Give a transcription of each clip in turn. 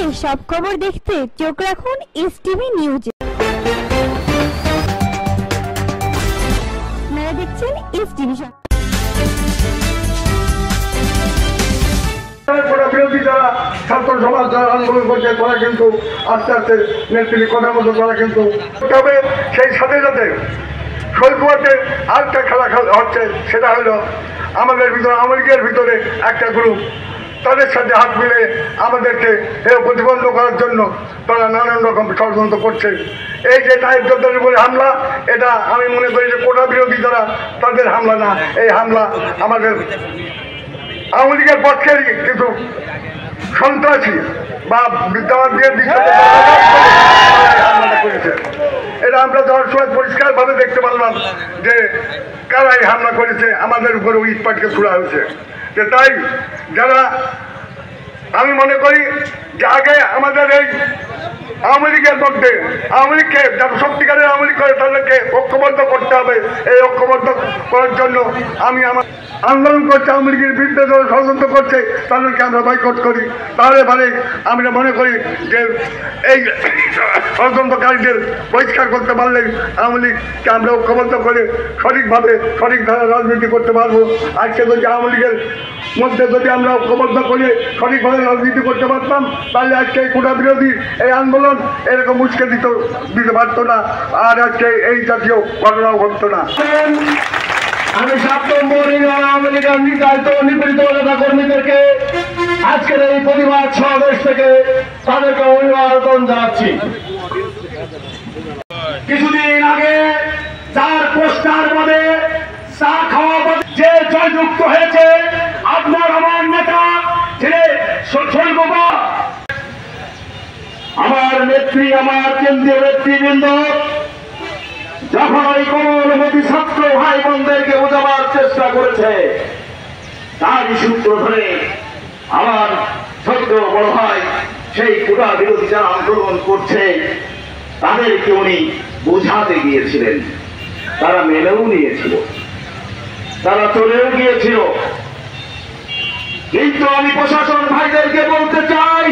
দেশের সব খবর দেখতে চোখ রাখুন এসটিভি নিউজে। আপনারা দেখছেন এসটিভি। বিরোধী যারা ছাত্র সমাজ যারা আন্দোলন করছে তারা কিন্তু আস্তে আস্তে নেত্রীর কথা মতো তারা কিন্তু তবে সেই সাথে সাথে শৈশবতে আরেকটা খেলা হচ্ছে, সেটা হলো আমাদের ভিতরে আওয়ামী লীগের ভিতরে একটা গ্রুপ তাদের সাথে হাত মিলে আমাদেরকে প্রতিবন্ধ করার জন্য তারা নানান রকম ষড়যন্ত্র করছে। এই যে নায়েব জর্দারের উপরে হামলা, এটা আমি মনে করি যে কোটা বিরোধী যারা তাদের হামলা না, এই হামলা আমাদের আওয়ামী লীগের পক্ষের কিছু সন্ত্রাসী বা বিদ্যমান বিএনপি করেছে। এটা আমরা যাওয়ার সময় পরিষ্কারভাবে দেখতে পারলাম যে কারা এই হামলা করেছে, আমাদের উপরে ইটপাটকে ছুড়া হয়েছে। যে তাই যারা আমি মনে করি যে আগে আমাদের এই আওয়ামী লীগের মধ্যে আওয়ামী লীগকে যারা সত্যিকারের আওয়ামী লীগ করে তাদেরকে ঐক্যবদ্ধ করতে হবে। এই ঐক্যবদ্ধ করার জন্য আমি আমার আন্দোলন করছে, আওয়ামী লীগের বিরুদ্ধে যারা ষড়যন্ত্র করছে তাদেরকে আমরা বয়কট করি। তাহলে মানে আমরা মনে করি যে এই ষড়যন্ত্রকারীদের বহিষ্কার করতে পারলে আওয়ামী লীগকে আমরা ঐক্যবদ্ধ করে সঠিকভাবে সঠিক ধারা রাজনীতি করতে পারবো। আজকে যদি আওয়ামী লীগের মধ্যে যদি আমরা ঐক্যবদ্ধ করে সঠিকভাবে রাজনীতি করতে পারতাম তাহলে আজকে এই কোটা বিরোধী এই আন্দোলন এরকম মুচকে দিতে পারতো না, আর আজকে এই জাতীয় ঘটনাও ঘটতো না। আমি 7 নম্বর আওয়ামী লীগের নির্যাতিত নিপীড়িত নেতা কর্মীদেরকে আজকের এই প্রতিবাদ সমাবেশ থেকে তাদেরকে অভিবাদন জানাচ্ছি। কিছুদিন আগে যার পোস্টার মধ্যে চা খাওয়া যে জয়যুক্ত হয়েছে আপনার আমার নেতা আমার নেত্রী, আমার কেন্দ্রীয় নেতৃবৃন্দ যখন ওই কোমলমতি ছাত্র ভাই বোনদেরকে বোঝাবার চেষ্টা করেছে, তারই সূত্র ধরে আমার ছোট্ট বড় ভাই সেই কোটা বিরোধী যারা আন্দোলন করছে তাদেরকে উনি বোঝাতে গিয়েছিলেন। তারা মেনেও নিয়েছিল, তারা চলেও গিয়েছিল। কিন্তু আমি প্রশাসন ভাইদেরকে বলতে চাই,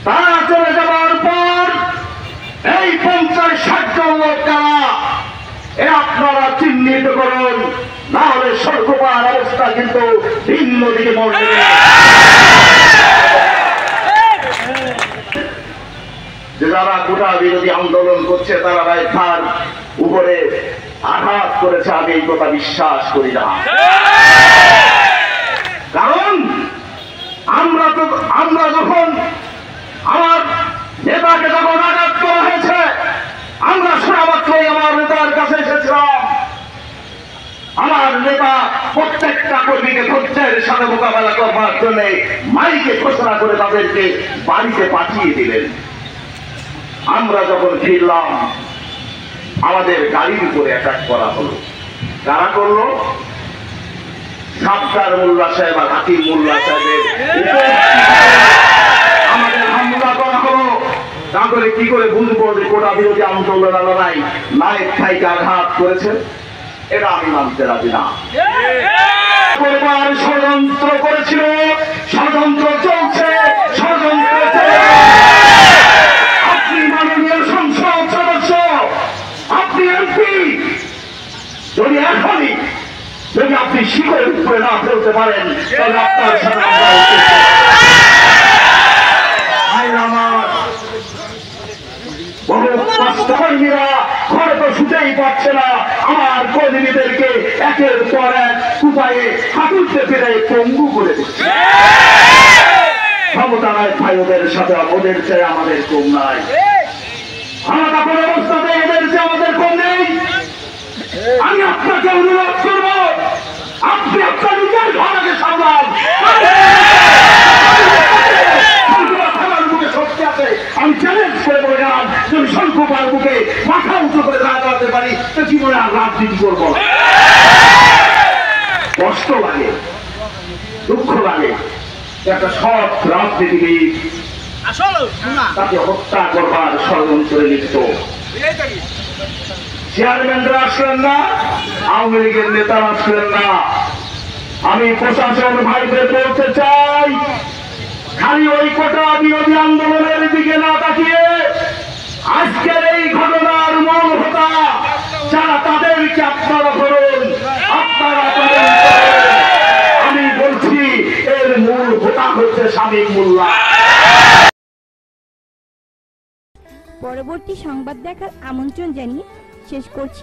তারা চলে যাওয়ার পর এই 50-60 জন লোক কারা আপনারা চিহ্নিত করুন, না হলে সর্বপার অবস্থা কিন্তু ভিন্ন দিকে মরবে। যে যারা কোটা বিরোধী আন্দোলন করছে তারা তার উপরে আঘাত করেছে, আমি এই কথা বিশ্বাস করি না। কারণ আমরা যখন আমার নেতাকে যখন আঘাত করা হয়েছে, আমরা শোনা মাত্রই আমার নেতার কাছে এসেছিলাম। আমার নেতা প্রত্যেকটা কর্মীকে ধৈর্যের সাথে মোকাবেলা করবার জন্য মাইকে ঘোষণা করে তাদেরকে বাড়িতে পাঠিয়ে দিলেন। আমরা যখন ফিরলাম আমাদের গাড়ির উপরে অ্যাটাক করা হলো। কারা করলো? সাবকার মোল্লা সাহেব আর হাকিম মোল্লা সাহেবের আমাদের হামলা করা হলো। তারপরে কি করে বুঝবো যে কোটা বিরোধী আন্দোলন নাই নায়েব ভাইকে আঘাত করেছে? এটা আমি মানতে রাজি না। ষড়যন্ত্র করেছিল, ষড়যন্ত্র চলছে, ষড়যন্ত্র আপনি মাননীয় সংসদ সদস্য, আপনি এমপি, যদি এখনই যদি আপনি শিকড়ের উপরে না ফেলতে পারেন তাহলে আপনার সাথে কর্মীরা ঘরে তো শুতেই পারছে না, আমার কর্মীদেরকে একের পর এক কুপায়ে হাঁটুতে ফিরে পঙ্গু করে দিচ্ছে। ক্ষমতা নাই ভাই, ওদের সাথে ওদের চেয়ে আমাদের কম নাই। আমরা কোনো অবস্থাতে এদের চেয়ে আমাদের কম নেই। আমি আপনাকে অনুরোধ করব, আপনি আপনার নিজের ঘরকে সামলান। আমি চ্যালেঞ্জ করে বলে গেলাম, যদি শঙ্কুপার বুকে মাথা উঁচু করে দাঁড়াতে পারি তো জীবনে আর রাজনীতি করবো। কষ্ট লাগে, দুঃখ লাগে, একটা সৎ রাজনীতিবিদ তাকে হত্যা করবার ষড়যন্ত্রে লিপ্ত। চেয়ারম্যানরা আসলেন না, আওয়ামী লীগের নেতারা আসলেন না। আমি প্রশাসন ভাইদের বলতে চাই, খালি ওই কোটা বিরোধী আন্দোলনের দিকে না তাকিয়ে আজকের এই ঘটনার মূল হোতা যারা তাদেরকে আপনারা ধরুন, আপনারা আমি বলছি এর মূল হোতা হচ্ছে শামীম মোল্লা। পরবর্তী সংবাদ দেখার আমন্ত্রণ জানিয়ে শেষ করছি।